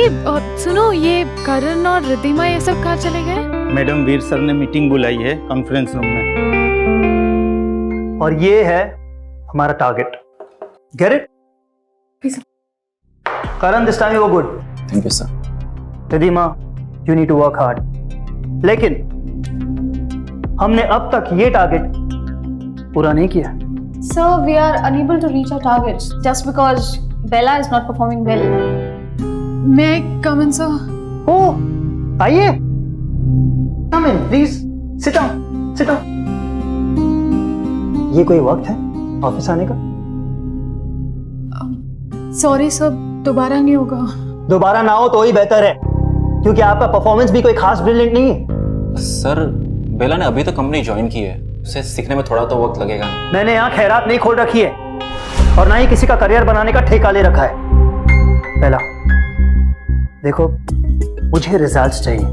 सुनो, ये करण और रिद्धिमा ये सब कहाँ चले गए? मैडम वीर सर ने मीटिंग बुलाई है कॉन्फ्रेंस रूम में। और ये है हमारा target. Get it? Karan, this time you were good. Thank you sir. Riddhima, you need to work hard. लेकिन हमने अब तक ये टारगेट पूरा नहीं किया। Sir, we are unable to reach our targets just because Bella is not performing well. मैं कम इन sir? ओ, आइए। Come in, please. Sit down. Sit down. ये कोई वक्त है ऑफिस आने का? सॉरी सर, दोबारा नहीं होगा। दोबारा ना हो तो ही बेहतर है, क्योंकि आपका परफॉर्मेंस भी कोई खास ब्रिलियंट नहीं है। सर, बेला ने अभी तो कंपनी ज्वाइन की है, उसे सीखने में थोड़ा तो वक्त लगेगा। मैंने यहाँ खैरात नहीं खोल रखी है और ना ही किसी का करियर बनाने का ठेका ले रखा है। पहला देखो, मुझे रिजल्ट्स चाहिए।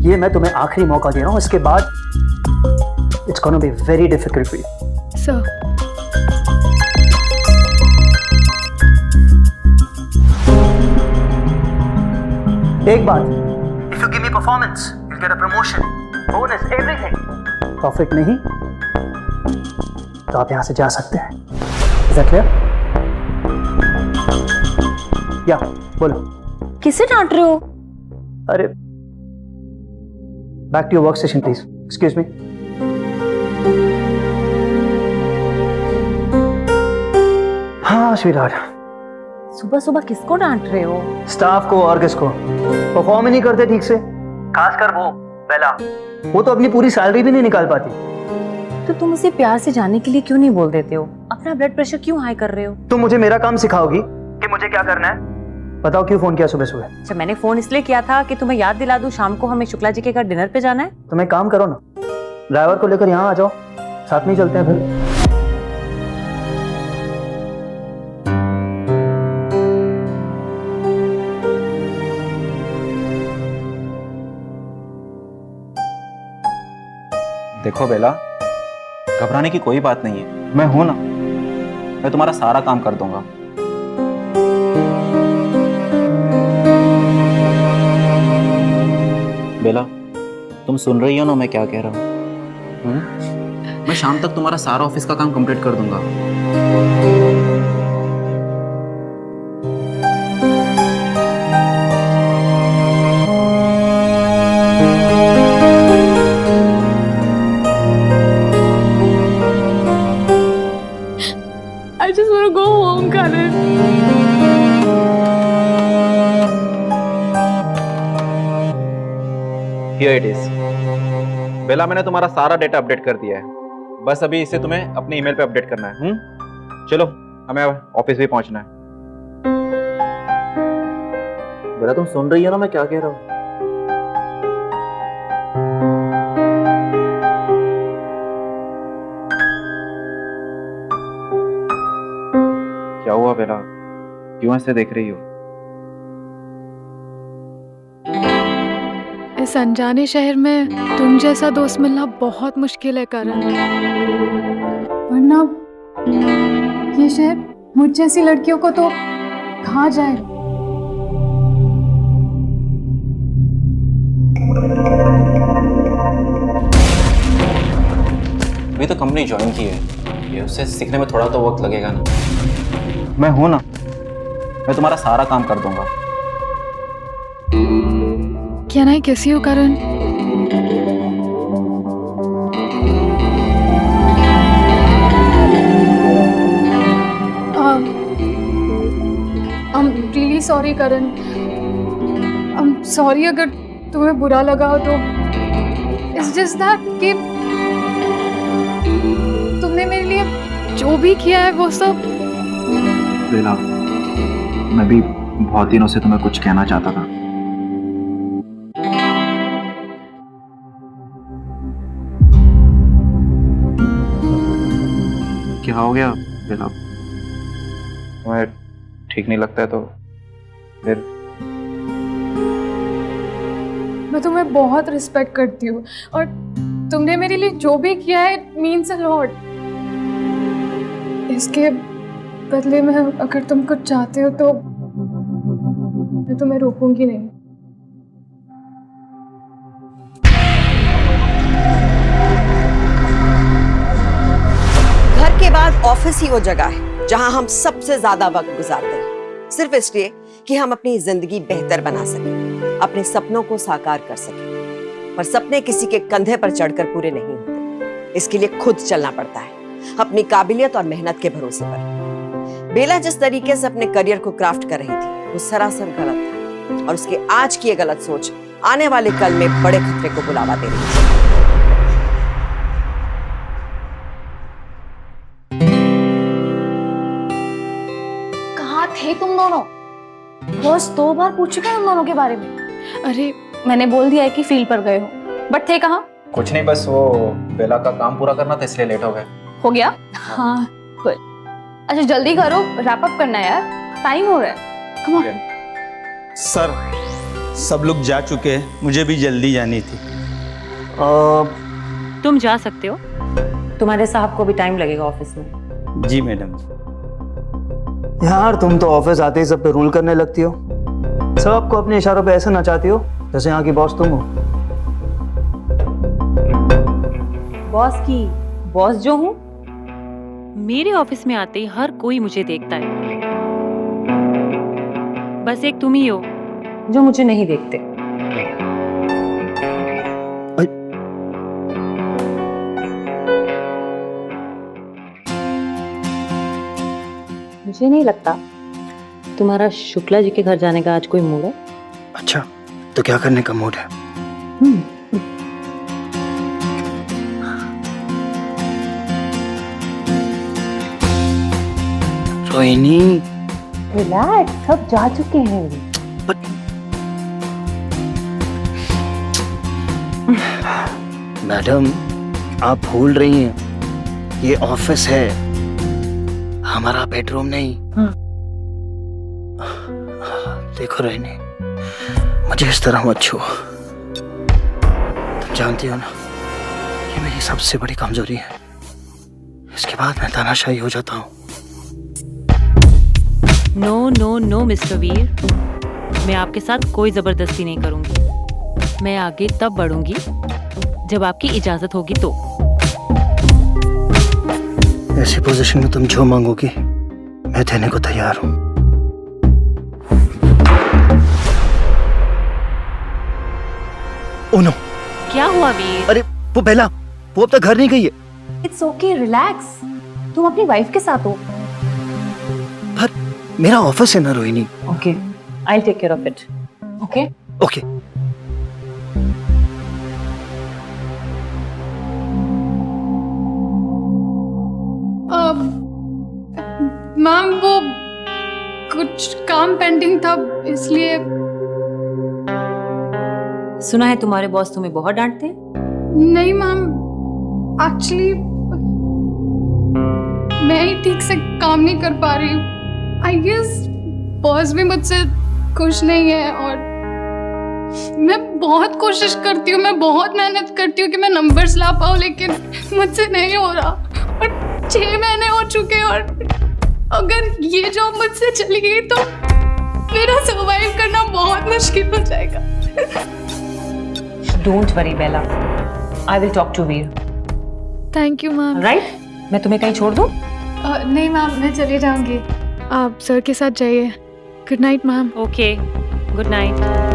ये मैं तुम्हें आखिरी मौका दे रहा हूँ, इसके बाद it's gonna be very difficult for you. Sir, एक बात, if you give me performance you will get a promotion, bonus, everything. Profit नहीं तो आप यहां से जा सकते हैं। Is that clear? या बोलो। किसे डांट रहे हो? अरे, back to your work station please. Excuse me. हाँ स्वीटहार्ट। सुबह सुबह किसको डांट रहे हो? स्टाफ को और किसको? परफॉर्म ही नहीं करते ठीक से, खासकर वो बेला। वो तो अपनी पूरी सैलरी भी नहीं निकाल पाती। तो तुम उसे प्यार से जाने के लिए क्यों नहीं बोल देते हो? अपना ब्लड प्रेशर क्यों हाई कर रहे हो? तुम मुझे मेरा काम सिखाओगी कि मुझे क्या करना है? बताओ, क्यों फोन किया सुबह सुबह? अच्छा, मैंने फोन इसलिए किया था कि तुम्हें याद दिला दूं शाम को हमें शुक्ला जी के घर डिनर पे जाना है। तुम एक काम करो ना, ड्राइवर को लेकर यहाँ आ जाओ, साथ में ही चलते हैं फिर। देखो बेला, घबराने की कोई बात नहीं है, मैं हूं ना, मैं तुम्हारा सारा काम कर दूंगा। बेला, तुम सुन रही हो ना मैं क्या कह रहा हूँ? मैं शाम तक तुम्हारा सारा ऑफिस का काम कंप्लीट कर दूंगा। I just want to go home, Karan. Here it is. बेला, मैंने तुम्हारा सारा डेटा अपडेट कर दिया है, बस अभी इसे तुम्हें अपने ईमेल पे अपडेट करना है। चलो, हमें ऑफिस भी पहुंचना है। बेला, तुम सुन रही हो ना मैं क्या कह रहा हूँ? क्या हुआ बेला, क्यों ऐसे देख रही हो? इस अनजाने शहर में तुम जैसा दोस्त मिलना बहुत मुश्किल है करण। वरना ये शहर मुझ जैसी लड़कियों को तो खा जाए। अभी तो कंपनी ज्वाइन की है, ये उसे सीखने में थोड़ा तो वक्त लगेगा ना। मैं हूं ना, मैं तुम्हारा सारा काम कर दूंगा। Can I kiss you, Karan? I'm really sorry, Karan. I'm sorry अगर तुम्हें बुरा लगा हो तो। It's just that कि तुमने मेरे लिए जो भी किया है वो सब। बेला, मैं भी बहुत दिनों से तुम्हें कुछ कहना चाहता था। क्या हो गया बेला? तुम्हें ठीक नहीं लगता है तो फिर? मैं तुम्हें बहुत रिस्पेक्ट करती हूँ और तुमने मेरे लिए जो भी किया है इट मीन्स अ लॉट। इसके बदले में अगर तुम कुछ चाहते हो तो मैं तुम्हें रोकूंगी नहीं। घर के बाद ऑफिस ही वो जगह है जहां हम सबसे ज्यादा वक्त गुजारते हैं, सिर्फ इसलिए कि हम अपनी जिंदगी बेहतर बना सकें, अपने सपनों को साकार कर सकें। पर सपने किसी के कंधे पर चढ़कर पूरे नहीं होते, इसके लिए खुद चलना पड़ता है, अपनी काबिलियत और मेहनत के भरोसे पर। बेला जिस तरीके से अपने करियर को क्राफ्ट कर रही थी वो सरासर गलत था, और उसकी आज की ये गलत सोच आने वाले कल में बड़े खतरे को बुलावा दे रही थी। कहाँ थे तुम दोनों? बॉस 2 बार पूछ चुके हैं उन दोनों के बारे में। अरे मैंने बोल दिया है कि फील्ड पर गए हो, बट थे कहाँ? कुछ नहीं, बस वो बेला का काम पूरा करना था इसलिए लेट हो गए। हो गया? हाँ, अच्छा जल्दी करो, रैप अप करना है यार, टाइम हो रहा है। Come on. सर सब लोग जा चुके हैं, मुझे भी जल्दी जानी थी। तुम जा सकते हो, तुम्हारे साहब को भी टाइम लगेगा ऑफिस में। जी मैडम। यार तुम तो ऑफिस आते ही सब पे रूल करने लगती हो, सबको अपने इशारों पे ऐसे नचाती हो जैसे यहाँ की बॉस तुम हो। बॉस की बॉस जो हूँ? मेरे ऑफिस में आते ही हर कोई मुझे देखता है, बस एक तुम ही हो जो मुझे नहीं देखते। मुझे नहीं लगता तुम्हारा शुक्ला जी के घर जाने का आज कोई मूड है। अच्छा तो क्या करने का मूड है? रोहिणी रिलैक्स, सब जा चुके हैं। मैडम आप भूल रही हैं ये ऑफिस है, हमारा बेडरूम नहीं। देखो रोहिणी, मुझे इस तरह मत छुओ, तुम जानती हो ना ये मेरी सबसे बड़ी कमजोरी है, इसके बाद मैं तानाशाही हो जाता हूँ। नो नो नो मिस्टर वीर, मैं आपके साथ कोई जबरदस्ती नहीं करूंगी। मैं आगे तब बढ़ूंगी जब आपकी इजाजत होगी तो। ऐसी पोजीशन में तुम जो मांगोगी मैं देने को तैयार हूँ। ओनो, क्या हुआ वीर? अरे वो बेला, वो अब तक घर नहीं गई है। इट्स ओके, रिलैक्स, तुम अपनी वाइफ के साथ हो। पर मेरा ऑफिस है ना Rohini. Okay, I will take care of it. Okay okay. Ma'am वो कुछ काम पेंडिंग था इसलिए। सुना है तुम्हारे बॉस तुम्हें बहुत डांटते हैं। नहीं मैम, एक्चुअली मैं ही ठीक से काम नहीं कर पा रही हूँ। आई गेस बॉस भी मुझसे खुश नहीं है, और मैं बहुत कोशिश करती हूँ, मैं बहुत मेहनत करती हूँ कि मैं नंबर्स ला पाऊँ, लेकिन मुझसे नहीं हो रहा। और 6 महीने हो चुके, और अगर ये जॉब मुझसे चली गई तो मेरा सर्वाइव करना बहुत मुश्किल हो जाएगा। Don't worry Bela, I will talk to Veer. Thank you ma'am. Right, मैं तुम्हें कहीं छोड़ दूं? नहीं मैम, मैं चली जाऊंगी, आप सर के साथ जाइए। Good night ma'am. Okay, good night.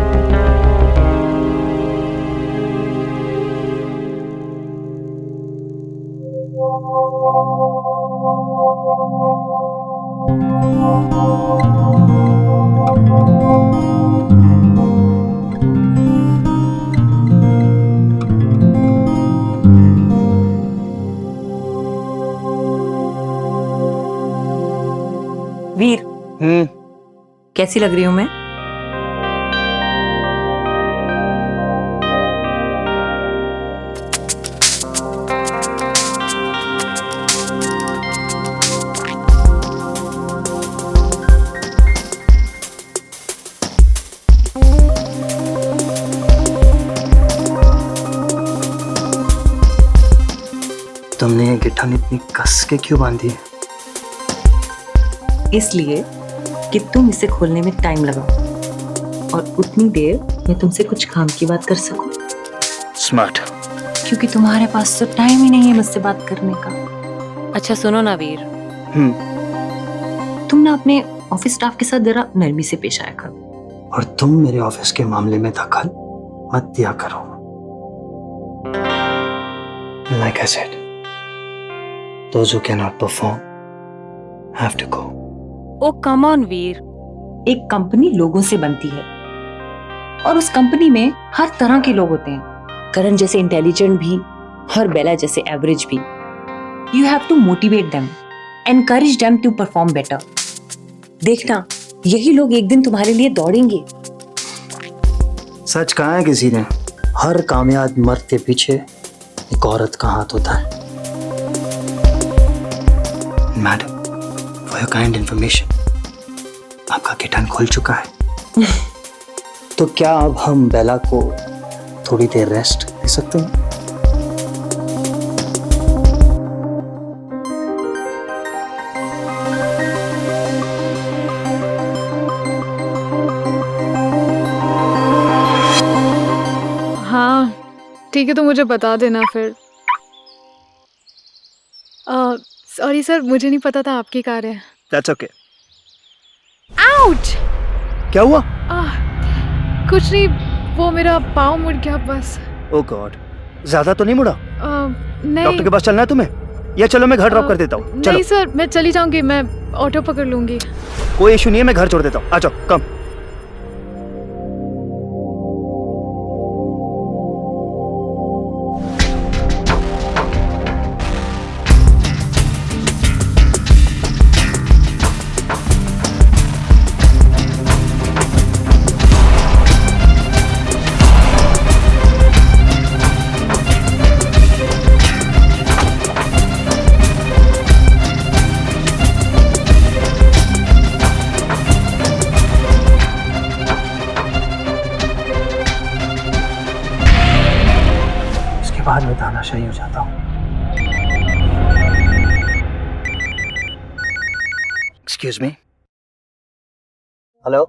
Veer, कैसी लग रही हूं मैं? तुमने ये गिट्ठन इतनी कस के क्यों बांधी है? इसलिए कि तुम इसे खोलने में टाइम लगाओ। और उतनी देर मैं तुमसे कुछ काम की बात कर सकूं, स्मार्ट। क्योंकि तुम्हारे पास तो टाइम ही नहीं है मुझसे बात करने का। अच्छा सुनो ना वीर, तुम ना अपने ऑफिस स्टाफ के साथ जरा नरमी से पेश आया करो। और तुम मेरे ऑफिस के मामले में दखल मत दिया करो। Like I said, those who cannot perform have to go. Oh come on Veer, एक कंपनी लोगों से बनती है और उस कंपनी में हर तरह के लोग होते हैं। करण जैसे इंटेलिजेंट भी और बेला जैसे एवरेज भी। You have to motivate them, encourage them to perform better. देखना, यही लोग एक दिन तुम्हारे लिए दौड़ेंगे। सच कहा है किसी ने, हर कामयाब मर्द के पीछे एक औरत का हाथ होता है। Madam, for your kind information, आपका किटन खुल चुका है। तो क्या अब हम बेला को थोड़ी देर रेस्ट दे सकते हैं? हाँ ठीक है, तो मुझे बता देना फिर। सॉरी सर, मुझे नहीं पता था आपकी कार है। That's okay. आउच! क्या हुआ? कुछ नहीं, वो मेरा पाँव मुड़ गया बस। ओह गॉड, ज्यादा तो नहीं मुड़ा? नहीं। डॉक्टर के पास चलना है तुम्हें? या चलो मैं घर ड्रॉप कर देता हूँ। नहीं सर, मैं चली जाऊंगी, मैं ऑटो पकड़ लूंगी। कोई इशू नहीं है, मैं घर छोड़ देता हूँ। आ जाओ, कम। बाद में तानाशाही हो जाता हूँ। Excuse me. हेलो।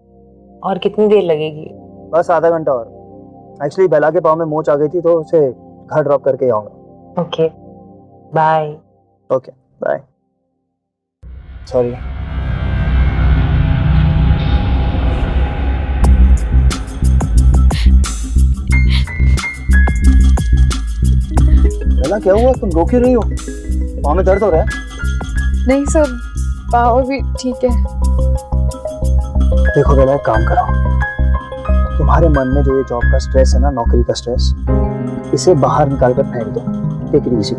और कितनी देर लगेगी? बस आधा घंटा और। एक्चुअली बेला के पाँव में मोच आ गई थी तो उसे घर ड्रॉप करके आऊंगा। Okay, bye. Okay, bye. Sorry. Bela क्या हुआ, तुम रो क्यों रही हो? पाँव में दर्द हो रहा है? नहीं सर, पाँव भी ठीक है। देखो बेला, एक काम करो, तुम्हारे मन में जो ये जॉब का स्ट्रेस है ना, नौकरी का स्ट्रेस, इसे बाहर निकाल कर फेंक दो। Take it easy.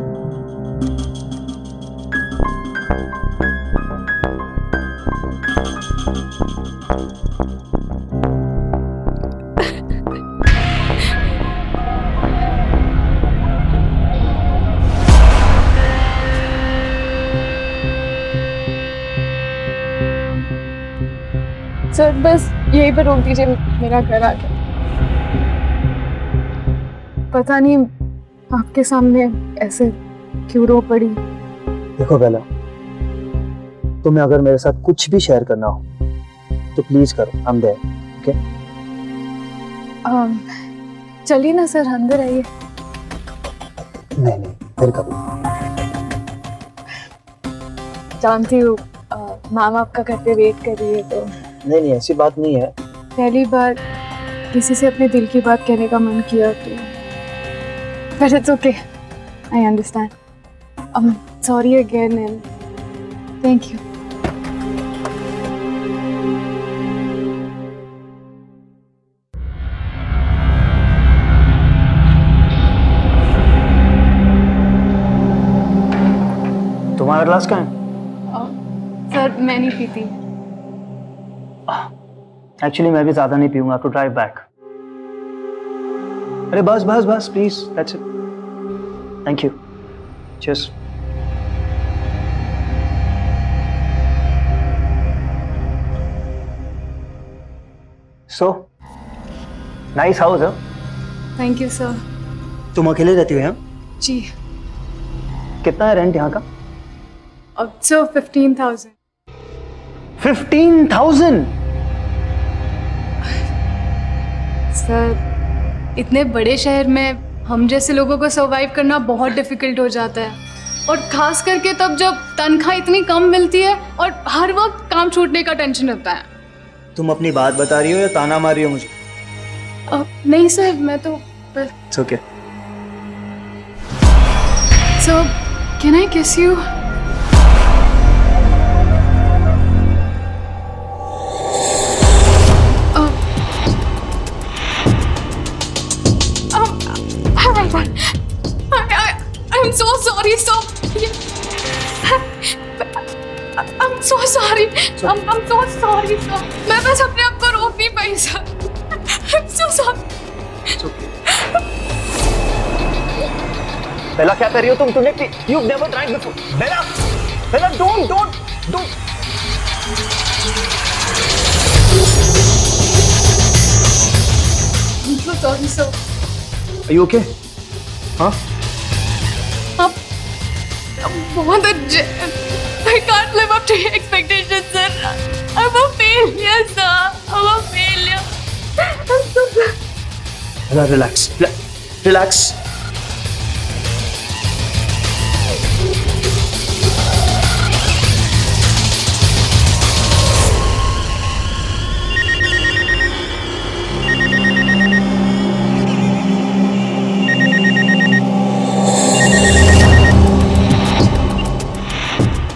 सर बस यहीं पर रोक दीजिए, मेरा घर आ गया। पता नहीं आपके सामने ऐसे क्यों रो पड़ी। देखो बेला, तुम्हें अगर मेरे साथ कुछ भी शेयर करना हो तो प्लीज करो, I'm there, okay? चलिए ना सर, अंदर आइए। नहीं, फिर कभी। जानती हूँ मैम आपका घर पे वेट कर रही है, तो नहीं, ऐसी बात नहीं है। पहली बार किसी से अपने दिल की बात कहने का मन किया तो, but it's okay, I understand. I'm sorry again and thank you. तुम्हारा ग्लास कहाँ है? सर मैं नहीं पीती। एक्चुअली मैं भी ज्यादा नहीं पीऊंगा, टू ड्राइव बैक। अरे बस please, that's it. Thank you. Cheers. So nice house है। Thank you sir. तुम अकेले रहती हो यहाँ? जी। कितना है रेंट यहाँ का? अब सर 15,000। 15,000? सर, इतने बड़े शहर में हम जैसे लोगों को सरवाइव करना बहुत डिफिकल्ट हो जाता है, और खास करके तब जब तनख्वाह इतनी कम मिलती है और हर वक्त काम छूटने का टेंशन होता है। तुम अपनी बात बता रही हो या ताना मार रही हो मुझे? नहीं सर, मैं तो बस। It's okay. So, can I kiss you? Oh my God. I'm so sorry. I'm so sorry. I'm so sorry, sir. मैं बस अपने आप को रोक नहीं पाई, sir. I'm so sorry. It's okay. बेला, क्या कर रही हो तुम? तुमने You've never tried before. Bela, don't. I'm so sorry, sir. Are you okay? हाँ? आप बहुत अच्छे। I can't live up to your expectations, sir. I'm a failure, sir. I'm a failure. I'm so sorry. Bela, relax.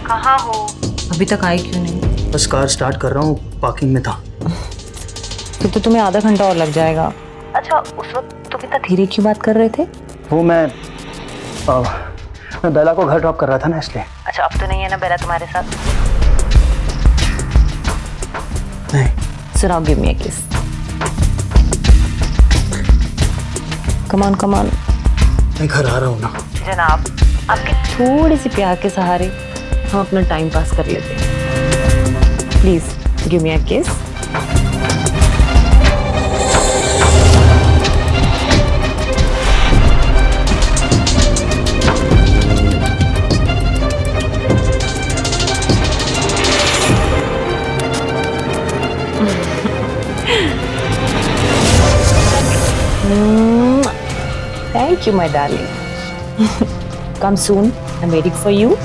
कहाँ हो? अभी तक आई क्यों नहीं? बस कार स्टार्ट कर रहा हूँ, पार्किंग में था। फिर तो तुम्हें आधा घंटा और लग जाएगा। अच्छा, उस वक्त तुम इतना धीरे क्यों बात कर रहे थे? वो मैं बेला को घर ड्रॉप कर रहा था ना, इसलिए। अच्छा, अब तो नहीं है ना बेला तुम्हारे साथ? नहीं। So now give me a kiss. Come on. मैं घर आ रहा हूँ ना। जनाब, आपके थोड़े से प्यार के सहारे हम अपना टाइम पास कर लेते हैं। प्लीज गिव मी अ किस। Thank you, my darling. Come soon. I'm waiting for you.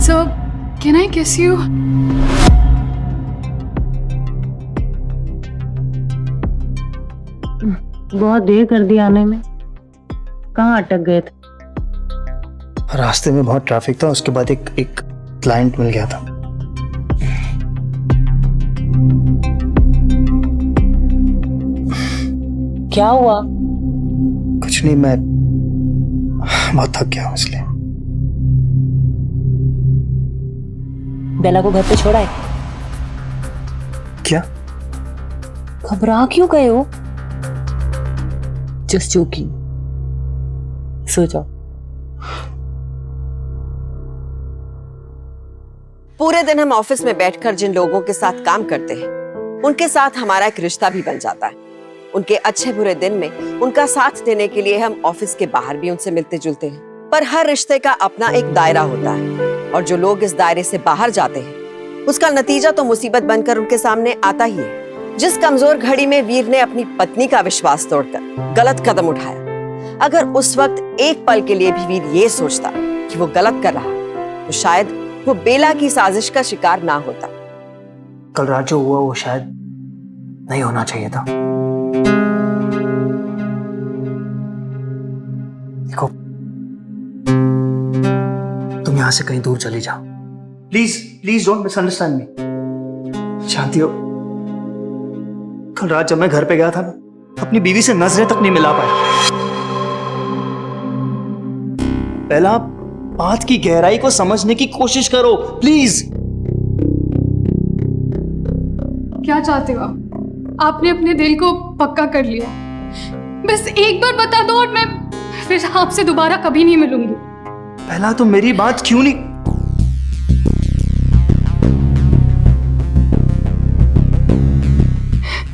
So, can I kiss you? बहुत देर कर दी आने में। कहाँ अटक गए थे? रास्ते में बहुत ट्रैफिक था, उसके बाद एक क्लाइंट मिल गया था। क्या हुआ? कुछ नहीं, मैं बहुत थक गया हूं इसलिए। बेला को घर पे छोड़ा है? क्या? घबरा क्यों गए हो? Just joking. सो जाओ। पूरे दिन हम ऑफिस में बैठकर जिन लोगों के साथ काम करते हैं, उनके साथ हमारा एक रिश्ता भी बन जाता है। उनके अच्छे बुरे दिन में उनका साथ देने के लिए हम ऑफिस के बाहर भी उनसे मिलते जुलते हैं। पर हर रिश्ते का अपना एक दायरा होता है, और जो लोग इस दायरे से बाहर जाते हैं, उसका नतीजा तो मुसीबत बनकर उनके सामने आता ही है। जिस कमजोर घड़ी में वीर ने अपनी पत्नी का विश्वास तोड़कर गलत कदम उठाया, अगर उस वक्त एक पल के लिए भी वीर ये सोचता कि वो गलत कर रहा, तो शायद वो बेला की साजिश का शिकार ना होता। कल रात जो हुआ वो शायद नहीं होना चाहिए था। देखो, तुम यहां से कहीं दूर चली जाओ। प्लीज डोंट मिसअंडरस्टैंड मी। जानती हो, कल रात जब मैं घर पे गया था ना, अपनी बीवी से नजरें तक नहीं मिला पाया। पहला बात की गहराई को समझने की कोशिश करो, प्लीज। क्या चाहते हो आप? आपने अपने दिल को पक्का कर लिया, बस एक बार बता दो और मैं फिर आपसे दोबारा कभी नहीं मिलूंगी। पहला तो मेरी बात क्यों नहीं,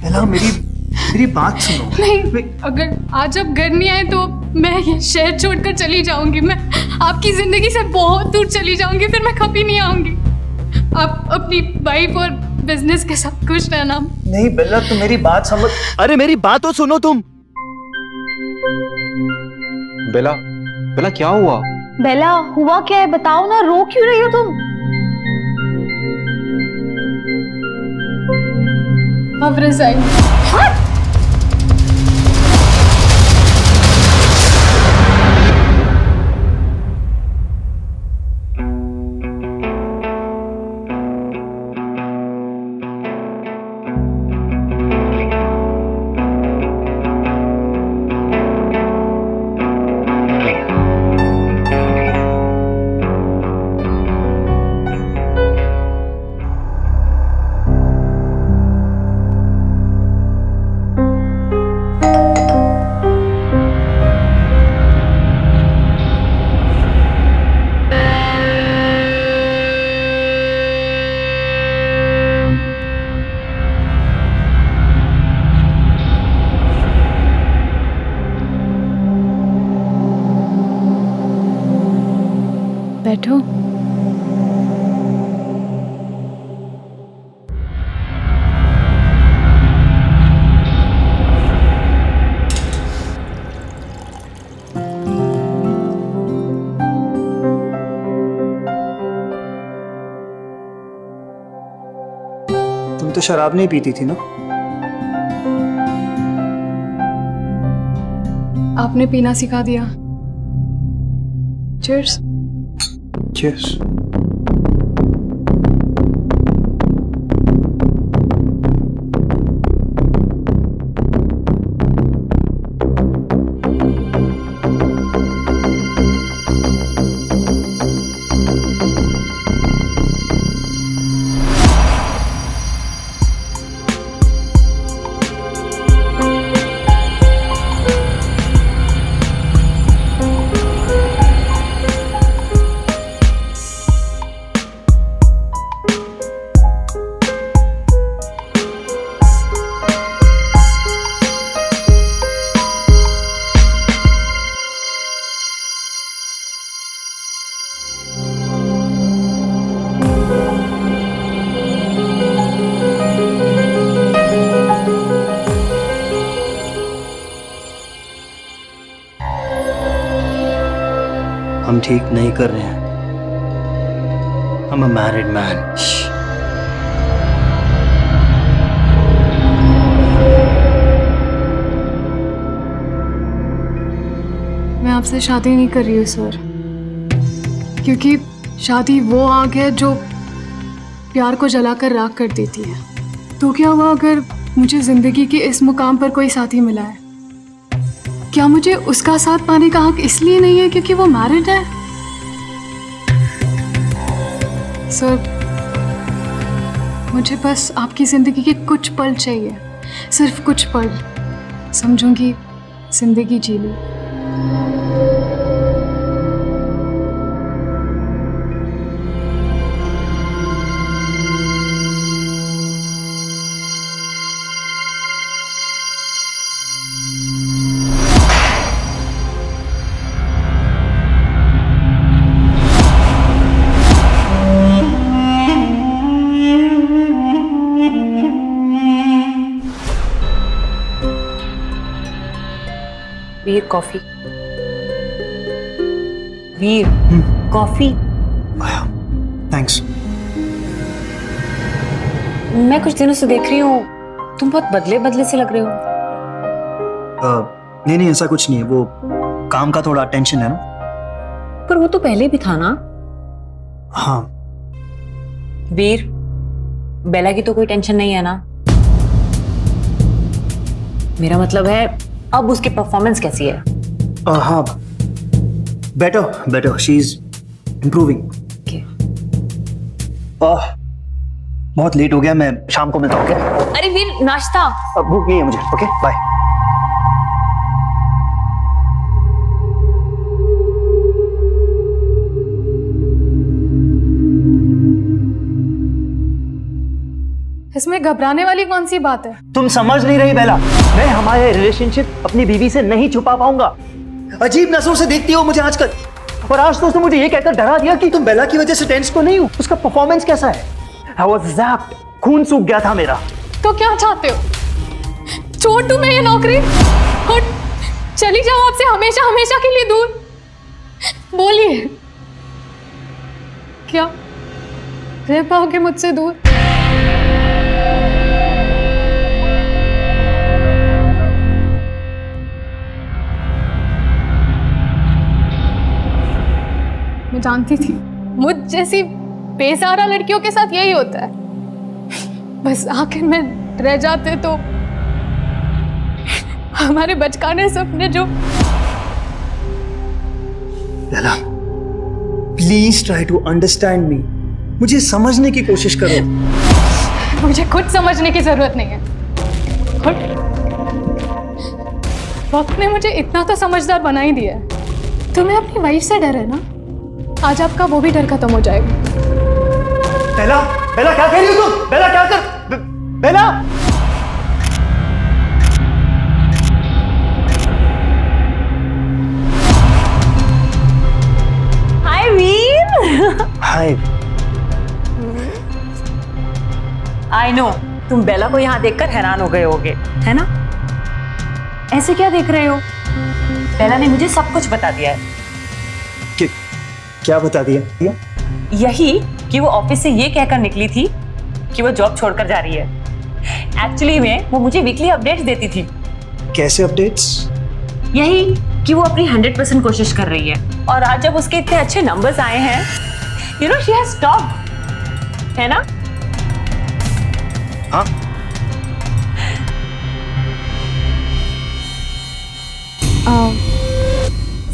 पहला मेरी बात सुनो। नहीं, अगर आज आप घर नहीं आए तो मैं ये शहर छोड़कर चली जाऊंगी। मैं आपकी जिंदगी से बहुत दूर चली जाऊंगी, फिर मैं कभी नहीं आऊंगी। आप अपनी वाइफ और बिजनेस के साथ खुश रहना। नहीं बेला, तुम मेरी बात समझ, अरे मेरी बात तो सुनो तुम। बेला, बेला क्या हुआ? बेला, हुआ क्या है बताओ ना, रो क्यों रही हो तुम? अब रिजाइन। बैठो। तुम तो शराब नहीं पीती थी ना? आपने पीना सिखा दिया। Cheers. Cheers. हम ठीक नहीं कर रहे हैं। I'm a married man. मैं आपसे शादी नहीं कर रही हूँ सर, क्योंकि शादी वो आग है जो प्यार को जलाकर राख कर देती है। तो क्या हुआ अगर मुझे जिंदगी के इस मुकाम पर कोई साथी मिला है? क्या मुझे उसका साथ पाने का हक इसलिए नहीं है क्योंकि वो मैरिड है? सर, मुझे बस आपकी जिंदगी के कुछ पल चाहिए, सिर्फ कुछ पल। समझूंगी जिंदगी जी ली। वीर कॉफी। वीर कॉफी। आया, थैंक्स। मैं कुछ दिनों से देख रही हूँ तुम बहुत बदले बदले से लग रहे हो। नहीं ऐसा कुछ नहीं है, वो काम का थोड़ा टेंशन है ना। पर वो तो पहले भी था ना। हाँ। वीर, बेला की तो कोई टेंशन नहीं है ना? मेरा मतलब है अब उसकी परफॉर्मेंस कैसी है? हाँ, बेटर शी इज इम्प्रूविंग। बहुत लेट हो गया, मैं शाम को मिलता हूँ। ओके? अरे वीर, नाश्ता। अब भूख नहीं है मुझे। Okay, bye. इसमें घबराने वाली कौन सी बात है? तुम समझ नहीं रही बेला, मैं हमारे रिलेशनशिप अपनी बीवी से नहीं छुपा पाऊंगा। अजीब नजरों से देखती हो मुझे आजकल, और आज तो उसने मुझे ये कहकर डरा दिया कि तुम बेला की वजह से टेंस तो नहीं हो। उसका परफॉर्मेंस कैसा है? I was zapped, खून सूख गया था मेरा। तो क्या चाहते हो? छोड़ दूं मैं ये नौकरी और चली जाऊं आपसे हमेशा हमेशा के लिए दूर? बोलिए, क्या रह पाओगे मुझसे दूर? मैं जानती थी मुझ जैसी बेसहारा लड़कियों के साथ यही होता है। बस आखिर में रह जाते तो हमारे बचकाने सपने जो। Bela, please try to understand me. मुझे समझने की कोशिश करो। मुझे खुद समझने की जरूरत नहीं है। और वक्त ने मुझे इतना तो समझदार बना ही दिया है। तुम्हें अपनी वाइफ से डर है ना? आज आपका वो भी डर खत्म हो जाएगा। बेला, बेला क्या कह रही हो तुम? बेला क्या कर? बेला! हाय वीर। हाय। आई नो, तुम बेला को यहाँ देखकर हैरान हो गए होगे, है ना? ऐसे क्या देख रहे हो? बेला ने मुझे सब कुछ बता दिया है। क्या बता दिया? यही कि वो ऑफिस से ये कहकर निकली थी कि वो जॉब छोड़कर जा रही है। एक्चुअली में वो मुझे वीकली अपडेट्स देती थी। कैसे अपडेट्स? यही कि वो अपनी 100% कोशिश कर रही है, और आज जब उसके इतने अच्छे नंबर्स आए हैं, you know she has stopped, है ना? हाँ।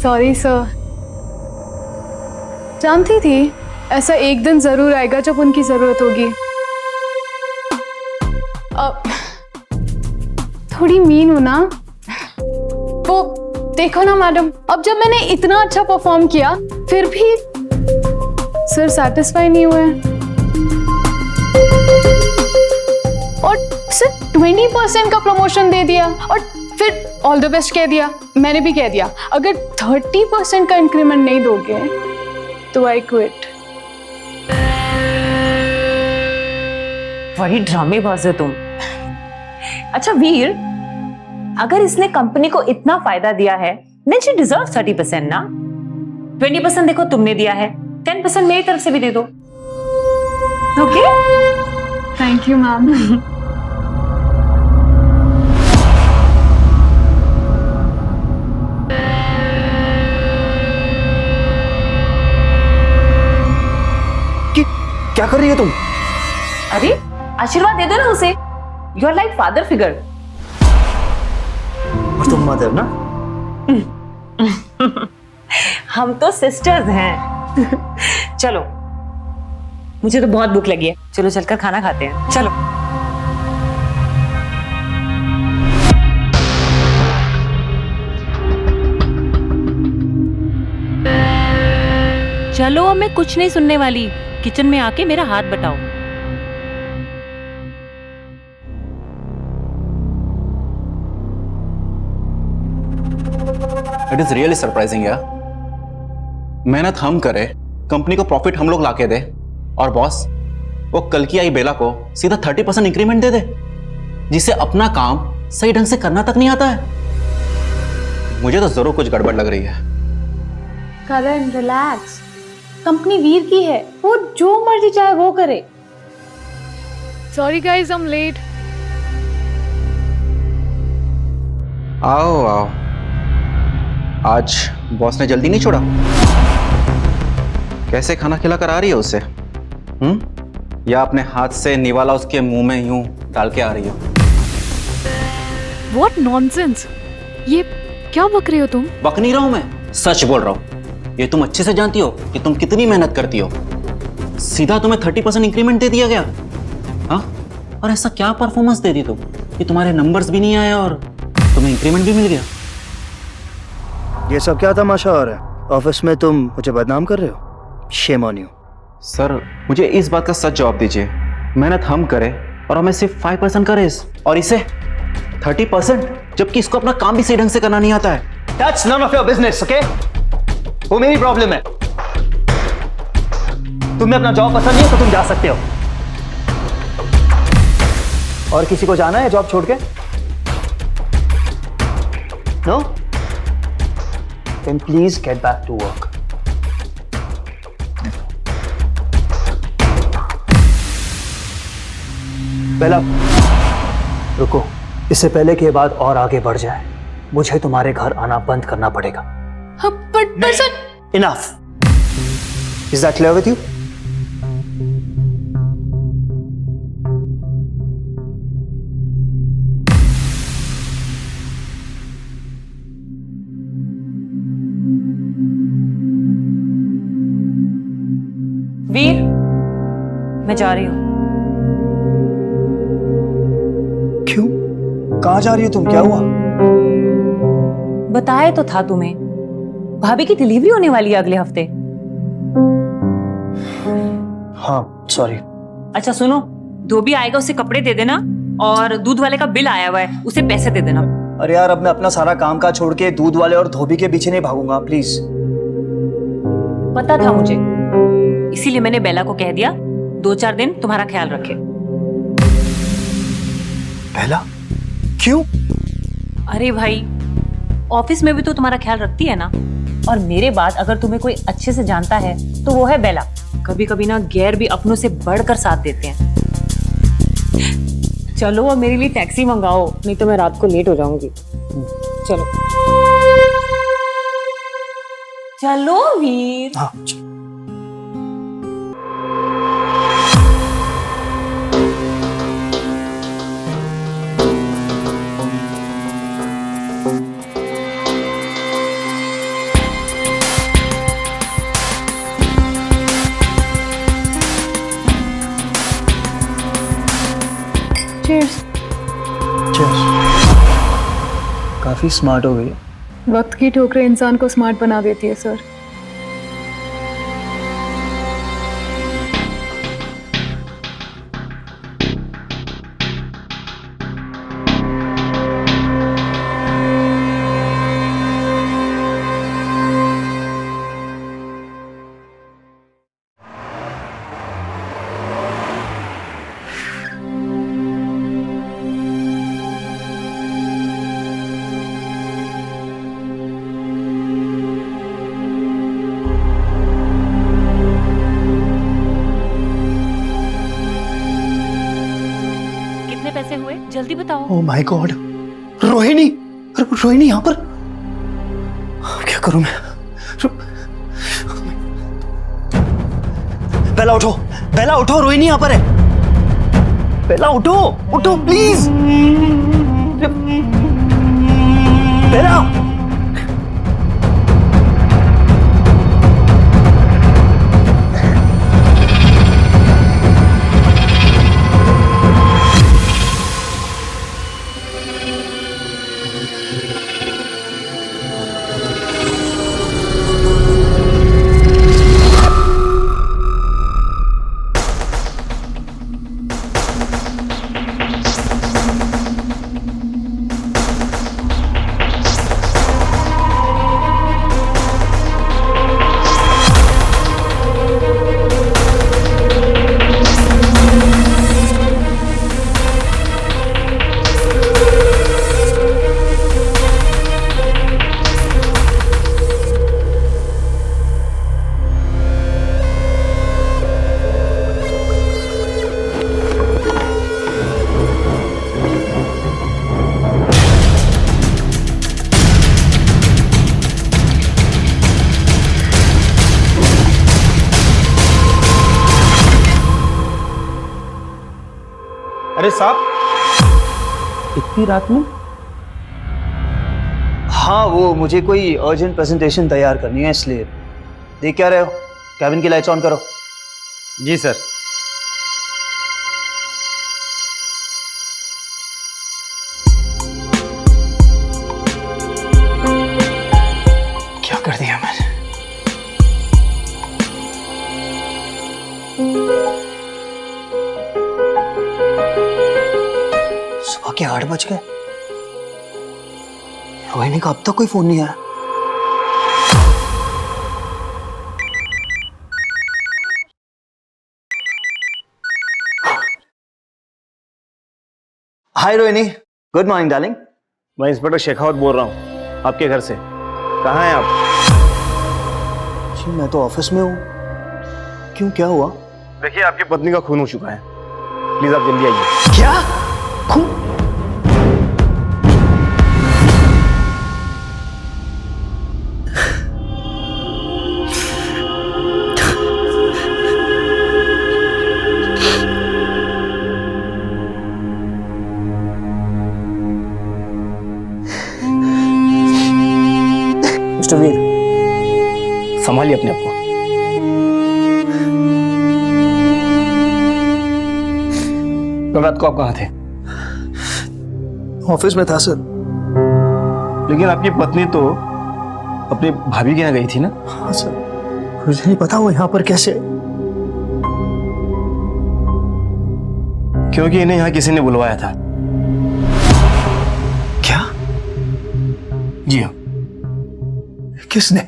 सॉरी सर, जानती थी ऐसा एक दिन जरूर आएगा जब उनकी जरूरत होगी। थोड़ी मीन हूं ना? वो देखो ना मैडम, अब जब मैंने इतना अच्छा परफॉर्म किया फिर भी सर सेटिस्फाई नहीं हुए, और सिर्फ 20% का प्रमोशन दे दिया, और फिर ऑल द बेस्ट कह दिया। मैंने भी कह दिया अगर 30% का इंक्रीमेंट नहीं दोगे तो आई क्विट। बड़ी ड्रामेबाज हो तुम। अच्छा वीर, अगर इसने कंपनी को इतना फायदा दिया है, then she deserves 30% ना? 20% देखो तुमने दिया है, 10% मेरी तरफ से भी दे दो। ओके? Thank you ma'am. क्या कर रही हो तुम? अरे आशीर्वाद दे दो ना उसे। You are like father figure. और तुम मदर ना? हम तो सिस्टर्स हैं। चलो, मुझे तो बहुत भूख लगी है, चलो चलकर खाना खाते हैं। चलो। चलो, अब मैं कुछ नहीं सुनने वाली। किचन में आके मेरा हाथ बटाओ। इट इज रियली सरप्राइजिंग यार। मेहनत हम करें, कंपनी को प्रॉफिट हम लोग लाके दे, और बॉस वो कल की आई बेला को सीधा 30% इंक्रीमेंट दे दे, जिसे अपना काम सही ढंग से करना तक नहीं आता है। मुझे तो जरूर कुछ गड़बड़ लग रही है। करण रिलैक्स, कंपनी वीर की है, वो जो मर्जी चाहे वो करे। Sorry guys, I am late. आओ आओ, आज बॉस ने जल्दी नहीं छोड़ा। कैसे खाना खिला कर आ रही है उसे? या अपने हाथ से निवाला उसके मुंह में यूं डाल के आ रही हो? What nonsense! ये क्या बक रहे हो तुम? बक नहीं रहा हूं मैं, सच बोल रहा हूं। ये तुम अच्छे से जानती हो कि तुम कितनी मेहनत करती हो। सीधा तुम्हें 30% इंक्रीमेंट दे दिया गया। हाँ, और ऐसा क्या परफॉर्मेंस दे दी तुम कि तुम्हारे नंबर्स भी नहीं आए और तुम्हें इंक्रीमेंट भी मिल गया? ये सब क्या तमाशा हो रहा है? ऑफिस में तुम मुझे बदनाम कर रहे हो? Shame on you. सर, मुझे इस बात का सच जवाब दीजिए। मेहनत हम करें और हमें सिर्फ 5% का रेस, और इसे 30%, जबकि इसको अपना काम भी सही ढंग से करना नहीं आता है। That's none of your business, okay? वो मेरी प्रॉब्लम है। तुम्हें अपना जॉब पसंद नहीं है तो तुम जा सकते हो। और किसी को जाना है जॉब छोड़ के? No? Then please get back to work. पहला रुको, इससे पहले कि ये बात और आगे बढ़ जाए, मुझे तुम्हारे घर आना बंद करना पड़ेगा। पर sir, Enough. Is that clear with you? वीर, मैं जा रही हूँ। क्यों? कहाँ जा रही हो तुम? क्या हुआ? बताया तो था तुम्हें, भाभी की डिलीवरी होने वाली है अगले हफ्ते। हाँ, सॉरी। अच्छा सुनो, धोबी आएगा, उसे कपड़े दे देना, और दूध वाले का बिल आया हुआ है, उसे पैसे दे देना। अरे यार, अब मैं अपना सारा काम काज छोड़ के दूध वाले और धोबी के पीछे नहीं भागूंगा, प्लीज। पता था मुझे, इसीलिए मैंने बेला को कह दिया 2-4 दिन तुम्हारा ख्याल रखे। बेला? क्यों? अरे भाई, ऑफिस में भी तो तुम्हारा ख्याल रखती है ना, और मेरे बाद अगर तुम्हें कोई अच्छे से जानता है तो वो है बेला। कभी कभी ना गैर भी अपनों से बढ़कर साथ देते हैं। चलो अब मेरे लिए टैक्सी मंगाओ, नहीं तो मैं रात को लेट हो जाऊंगी। चलो चलो वीर। हाँ। cheers. Cheers. काफी स्मार्ट हो गई। वक्त की ठोकरें इंसान को स्मार्ट बना देती है सर। कितने पैसे हुए, जल्दी बताओ। Oh my God, Rohini! Rohini यहाँ पर? क्या करूं मैं? बेला उठो, बेला उठो, रोहिणी यहाँ पर है। बेला उठो, उठो प्लीज। बेला! अरे साहब, इतनी रात में? हाँ, वो मुझे कोई अर्जेंट प्रेजेंटेशन तैयार करनी है, इसलिए। देख क्या रहे हो? कैबिन की लाइट्स ऑन करो। जी सर। सुबह के 8 बज गए, रोहिणी का अब तक कोई फोन नहीं आया। हाय रोहिणी, गुड मॉर्निंग डार्लिंग। मैं इंस्पेक्टर शेखावत बोल रहा हूँ आपके घर से। कहाँ हैं आप? जी मैं तो ऑफिस में हूँ। क्यों, क्या हुआ? देखिए आपकी पत्नी का खून हो चुका है, प्लीज आप जल्दी आइए। क्या खून? मिस्टर वीर, संभालिए अपने आप को। कल रात को आप कहाँ थे? ऑफिस में था सर। लेकिन आपकी पत्नी तो अपनी भाभी के यहाँ गई थी ना? हाँ सर, मुझे नहीं पता वो यहाँ पर कैसे। क्योंकि इन्हें यहाँ किसी ने बुलवाया था। क्या? जी हाँ। किसने?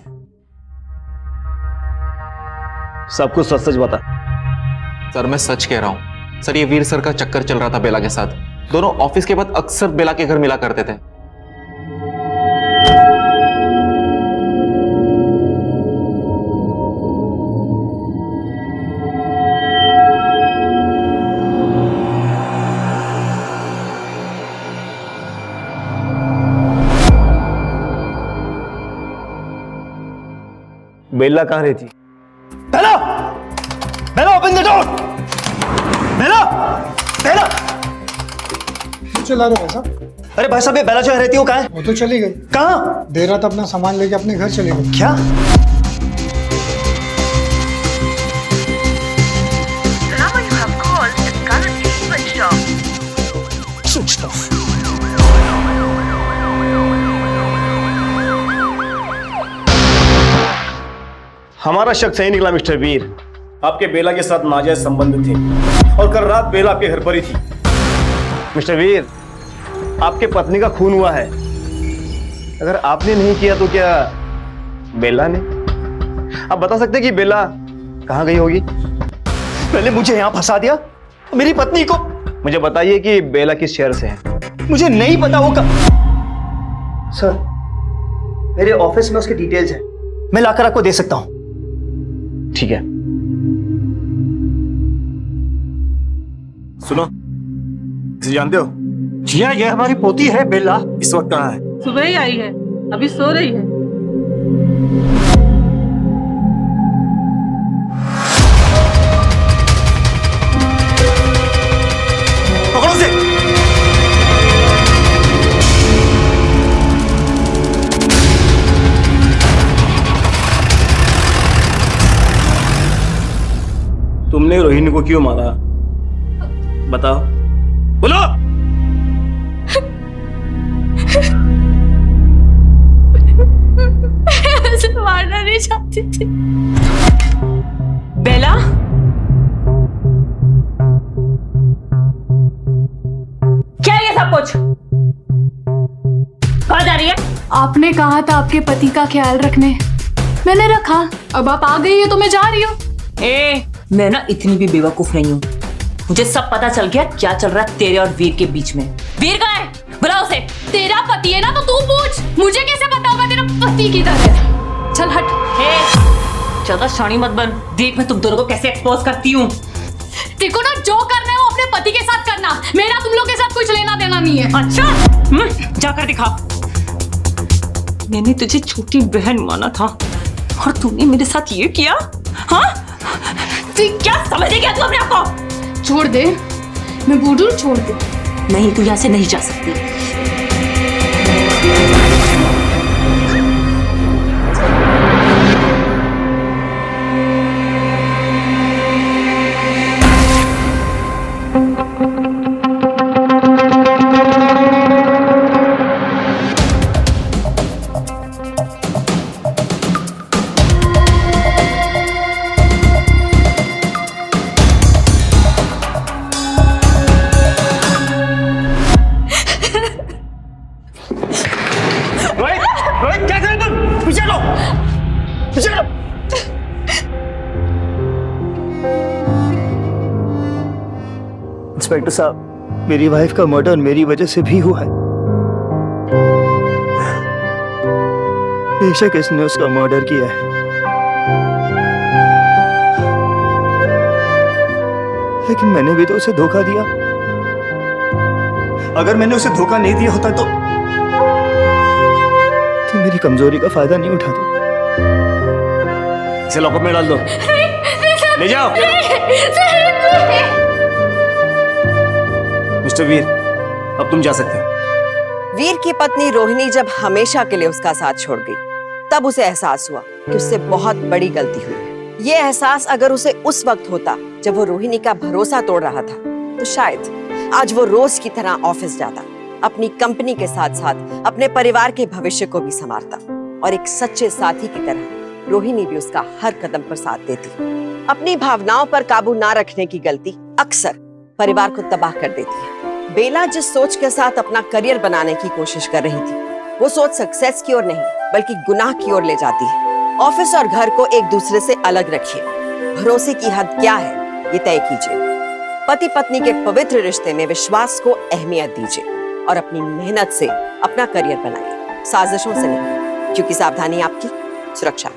सब कुछ सच सच बता। सर मैं सच कह रहा हूँ सर, ये वीर सर का चक्कर चल रहा था बेला के साथ। दोनों ऑफिस के बाद अक्सर बेला के घर मिला करते थे। बेला कहाँ रहती? बेला! बेला, ओपन द डोर! बेला! बेला! चला रहे हैं साहब। अरे भाई साहब, ये बेला जो रहती है वो कहाँ है? वो तो चली गई। कहाँ? देर रात अपना सामान लेके अपने घर चली गई। क्या? Switched off. हमारा शक सही निकला मिस्टर वीर। आपके बेला के साथ नाजायज संबंध थे और कल रात बेला आपके घर पर ही थी। मिस्टर वीर, आपके पत्नी का खून हुआ है। अगर आपने नहीं किया तो क्या बेला ने? आप बता सकते हैं कि बेला कहाँ गई होगी? पहले मुझे यहाँ फंसा दिया, मेरी पत्नी को। मुझे बताइए कि बेला किस शहर से है? मुझे नहीं पता वो कब। सर, मेरे ऑफिस में उसके डिटेल्स हैं, मैं लाकर आपको दे सकता हूं। ठीक है। सुनो, इसे जानते हो? जी हाँ, ये हमारी पोती है बेला। इस वक्त कहाँ है? सुबह ही आई है, अभी सो रही है। पकड़ो उसे। तुमने रोहिणी को क्यों मारा? बताओ, बोलो। ऐसे मारना नहीं चाहती थी। बेला, क्या ये सब कुछ? कहाँ जा रही है? आपने कहा था आपके पति का ख्याल रखने, मैंने रखा। अब आप आ गई है तो मैं जा रही हूँ। मैं ना इतनी भी बेवकूफ नहीं हूँ। मुझे सब पता चल गया क्या चल रहा है तेरे और वीर के बीच में। वीर कहाँ है? बुला उसे। तेरा पति है ना तो तू पूछ, मुझे कैसे पता होगा तेरा पति किधर है? चल हट। ज्यादा शानी मत बन, देख मैं तुम दोनों को कैसे एक्सपोज करती हूँ। देखो ना, जो करना है वो अपने पति के साथ करना, मेरा तुम लोग के साथ कुछ लेना देना नहीं है। अच्छा, जाकर दिखा। मैंने तुझे छोटी बहन माना था और तूने मेरे साथ ये किया? हाँ, तू क्या समझेगा तू अपने आप को? छोड़ दे, मैं बोल रही हूँ छोड़ दे। नहीं, तू यहाँ से नहीं जा सकती। इंस्पेक्टर साहब, मेरी वाइफ का मर्डर मेरी वजह से भी हुआ है। बेशक इसने उसका मर्डर किया है, लेकिन मैंने भी तो उसे धोखा दिया। अगर मैंने उसे धोखा नहीं दिया होता तो मेरी कमजोरी का फायदा नहीं उठाती। इसे लॉकअप में डाल दो। ले जाओ। मिस्टर वीर, अब तुम जा सकते हो। वीर की पत्नी रोहिणी जब हमेशा के लिए उसका साथ छोड़ गई, तब उसे एहसास हुआ कि उससे बहुत बड़ी गलती हुई है। ये एहसास अगर उसे उस वक्त होता जब वो रोहिणी का भरोसा तोड़ रहा था, तो शायद आज वो रोज की तरह ऑफिस जाता, अपनी कंपनी के साथ साथ अपने परिवार के भविष्य को भी संवारता, और एक सच्चे साथी की तरह रोहिणी भी उसका हर कदम पर साथ देती। अपनी भावनाओं पर काबू ना रखने की गलती अक्सर परिवार को तबाह कर देती है। बेला जिस सोच के साथ अपना करियर बनाने की कोशिश कर रही थी, वो सोच सक्सेस की ओर नहीं बल्कि गुनाह की ओर ले जाती है। ऑफिस और घर को एक दूसरे से अलग रखिए। भरोसे की हद क्या है, ये तय कीजिए। पति पत्नी के पवित्र रिश्ते में विश्वास को अहमियत दीजिए और अपनी मेहनत से अपना करियर बनाइए, साजिशों से नहीं, क्योंकि सावधानी आपकी सुरक्षा।